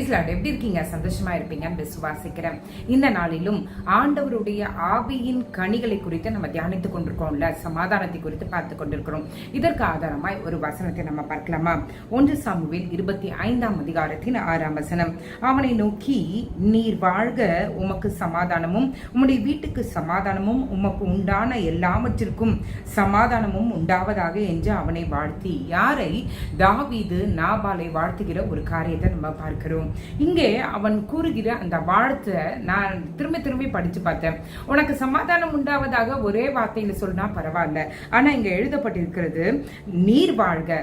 பிரைஸ்லார்ட். எப்படி இருக்கீங்க? சந்தோஷமா இருப்பீங்கன்னு விசுவாசிக்கிறேன். இந்த நாளிலும் ஆண்டவருடைய ஆவியின் கனிகளை குறித்து நம்ம தியானித்துக் கொண்டிருக்கோம்ல, சமாதானத்தை குறித்து பார்த்து கொண்டிருக்கிறோம். இதற்கு ஆதாரமாய் ஒரு வசனத்தை நம்ம பார்க்கலாமா? 1 சாமுவேல் 25ஆம் அதிகாரத்தின் 6ஆம் வசனம். அவனை நோக்கி, நீர் வாழ்க, உமக்கு சமாதானமும் உம்முடைய வீட்டுக்கு சமாதானமும் உமக்கு உண்டான எல்லாவற்றிற்கும் சமாதானமும் உண்டாவதாக என்று அவனை வாழ்த்தி. யாரை? தாவீது நாபாலை வாழ்த்துகிற ஒரு காரியத்தை நம்ம பார்க்கிறோம். இங்கே அவன் கூறுகிற அந்த வாழ்த்தை நான் திரும்பி படிச்சு பார்த்தேன். உனக்கு சமாதானம் உண்டாவதாக ஒரே வார்த்தையில சொன்னா பரவாயில்ல, ஆனா இங்க எழுதப்பட்டிருக்கிறது, நீர் வாழ்க,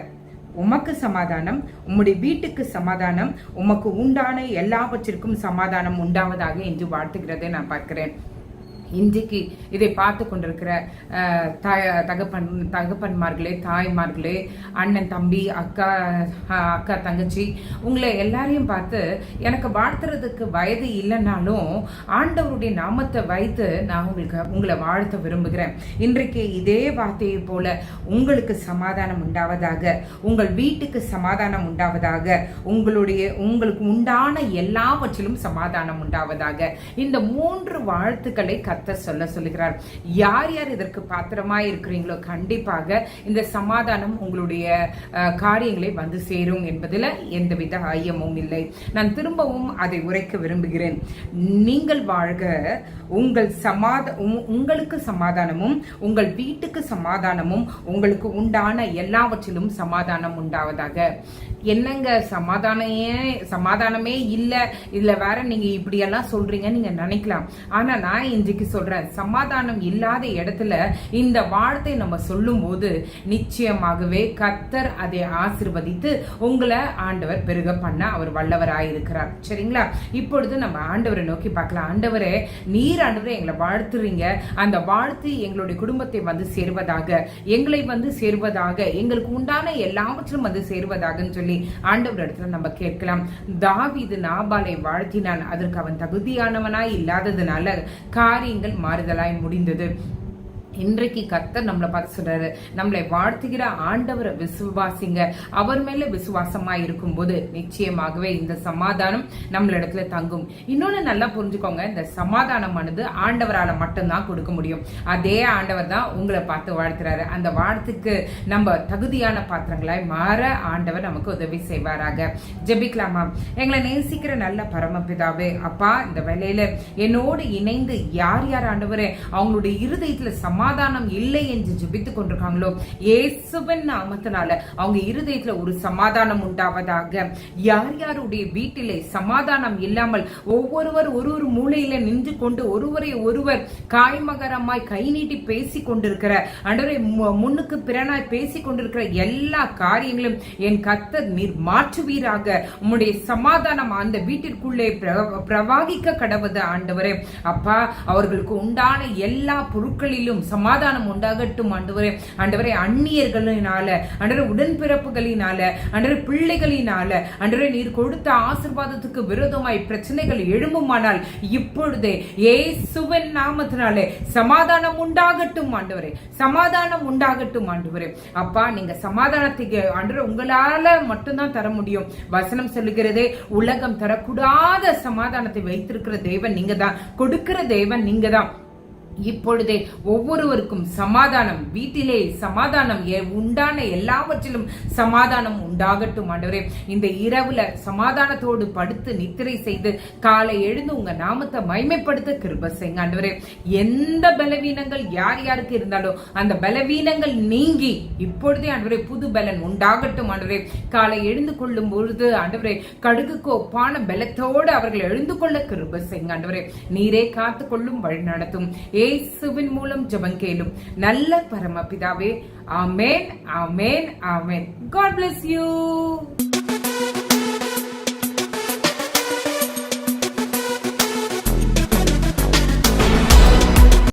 உமக்கு சமாதானம், உம்முடைய வீட்டுக்கு சமாதானம், உமக்கு உண்டான எல்லாவற்றிற்கும் சமாதானம் உண்டாவதாக என்று வாழ்த்துகிறதை நான் பார்க்கிறேன். இன்றைக்கு இதை பார்த்து கொண்டிருக்கிற தகப்பன்மார்களே, தாய்மார்களே, அண்ணன் தம்பி, அக்கா தங்கச்சி, உங்களை எல்லாரையும் பார்த்து எனக்கு வாழ்த்துறதுக்கு வயது இல்லைன்னாலும் ஆண்டவருடைய நாமத்தை வைத்து நான் உங்களை வாழ்த்த விரும்புகிறேன். இன்றைக்கு இதே வார்த்தையை போல உங்களுக்கு சமாதானம் உண்டாவதாக, உங்கள் வீட்டுக்கு சமாதானம் உண்டாவதாக, உங்களுக்கு உண்டான எல்லாவற்றிலும் சமாதானம் உண்டாவதாக. இந்த 3 வாழ்த்துக்களை சொல்ல சொல்லுகிறார். யார் யார் இதற்கு பாத்திரமாய் இருக்கிறீங்களோ கண்டிப்பாக இந்த சமாதானம் உங்களுடைய காரியங்களை வந்து சேரும் என்பதில் எந்தவித ஐயமும் இல்லை. நான் திரும்பவும் அதை உரைக்க விரும்புகிறேன். நீங்கள் வாழ்க, உங்களுக்கு சமாதானமும் உங்கள் வீட்டுக்கு சமாதானமும் உங்களுக்கு உண்டான எல்லாவற்றிலும் சமாதானம் உண்டாவதாக. என்னங்க சமாதானமே இல்லை, இதுல வேற நீங்க இப்படியெல்லாம் சொல்றீங்க நீங்க நினைக்கலாம். ஆனா நான் இன்றைக்கு சொல்றேன், சமாதானம் இல்லாத இடத்துல இந்த வார்த்தை நம்ம சொல்லும் போது நிச்சயமாகவே கர்த்தர் அதை ஆசீர்வதித்து உங்களை ஆண்டவர் பெருக பண்ண அவர் வல்லவராயிருக்கிறார். சரிங்களா? இப்பொழுது நம்ம ஆண்டவரை நோக்கி பார்க்கலாம். ஆண்டவரே, நீர் ஆண்டவரை எங்களை வாழ்த்துறீங்க, அந்த வாழ்த்து எங்களுடைய குடும்பத்தை வந்து சேர்வதாக, எங்களை வந்து சேர்வதாக, எங்களுக்கு உண்டான எல்லாவற்றிலும் வந்து சேர்வதாகன்னு சொல்லி ஆண்டவர் இடத்துல நம்ம கேட்கலாம். தாவீது நாபாலை வாழ்த்தினான். அதற்கு அவன் தகுதியானவனாய் இல்லாததுனால காரியங்கள் மாறுதலாய் முடிந்தது. இன்றைக்கு கர்த்தர் நம்மளை பார்த்து சொல்றாரு, நம்மளை வாழ்த்துகிற ஆண்டவரை விசுவாசிங்க. அவர் மேல விசுவாசமா இருக்கும் போது நிச்சயமாகவே இந்த சமாதானம் நம்மளிடத்துல தங்கும். இன்னொன்னு நல்லா புரிஞ்சுக்கோங்க, இந்த சமாதானமானது ஆண்டவரால மட்டும்தான் கொடுக்க முடியும். அதே ஆண்டவர் தான் உங்களை பார்த்து வாழ்த்துறாரு. அந்த வாழ்த்துக்கு நம்ம தகுதியான பாத்திரங்களாய் மாற ஆண்டவர் நமக்கு உதவி செய்வாராக. ஜெபிக்கலாமா? எங்களை நேசிக்கிற நல்ல பரமபிதாவே, அப்பா, இந்த வேலையில என்னோடு இணைந்து யார் யார் ஆண்டவரே அவங்களுடைய இருதயத்துல சமாதானம் இல்லை என்று ஜெபித்துக் கொண்டிருக்காங்களோ, இயேசுவின் நாமத்தினால அவங்க இருதயத்துல ஒரு சமாதானம் உண்டாவதாக. யார் யாருடைய வீட்டிலே சமாதானம் இல்லாமல் ஒவ்வொருவர் ஒரு மூலையில நின்று கொண்டு ஒருவரை ஒருவர் காய்மகரமாய் கை நீட்டி பேசிக் கொண்டிருக்கிற ஆண்டவரே, முன்னுக்கு பிறனாய் பேசிக் கொண்டிருக்கிற எல்லா காரியங்களும் என் கர்த்தர் நீர் மாற்றுவீராக. உம்முடைய சமாதானம் அந்த வீட்டிற்குள்ளே பிரவாகிக்க கடவுது ஆண்டவரே. அப்பா, அவர்களுக்கு உண்டான எல்லா பொருட்களிலும் சமாதானம் உண்டாகட்டும் ஆண்டவரே. ஆண்டவரே, அந்நியர்களினால, ஆண்டவரே, உடன்பிறப்புகளினால, ஆண்டவரே, பிள்ளைகளினால, ஆண்டவரே, நீர் கொடுத்த ஆசீர்வாதத்துக்கு விரோதமாய் பிரச்சனைகள் எழும்புமானால் இப்பொழுதே இயேசுவின் நாமத்தினாலே சமாதானம் உண்டாகட்டும் ஆண்டவரே, சமாதானம் உண்டாகட்டும் ஆண்டவரே. அப்பா, நீங்க சமாதானத்துக்கு ஆண்டவரே உங்களால மட்டும்தான் தர முடியும். வசனம் சொல்லுகிறதே, உலகம் தரக்கூடாத சமாதானத்தை வைத்திருக்கிற தேவன் நீங்க தான், கொடுக்கிற தேவன் நீங்க தான். இப்பொழுதே ஒவ்வொருவருக்கும் சமாதானம், வீட்டிலே சமாதானம், உண்டான எல்லாவற்றிலும் சமாதானம் உண்டாகட்டும் ஆண்டவரே. இந்த இரவுல சமாதானத்தோடு படுத்து நித்திரை செய்து காலை எழுந்து உங்க நாமத்தை மகிமைப்படுத்த கிருபை செய்யுங்க ஆண்டவரே. எந்த பலவீனங்கள் யார் யாருக்கு இருந்தாலும் அந்த பலவீனங்கள் நீங்கி இப்பொழுதே ஆண்டவரே புது பலன் உண்டாகட்டும் ஆண்டவரே. காலை எழுந்து கொள்ளும் பொழுது ஆண்டவரே கடுகுக்கு ஒப்பான பலத்தோடு அவர்கள் எழுந்து கொள்ள கிருபை செய்யுங்க ஆண்டவரே. நீரே காத்து கொள்ளும், வழி நடத்தும். இயேசுவின் மூலம் ஜெபம் கேளும் நல்ல பரமபிதாவே. ஆமென், ஆமென், ஆமென். God bless you.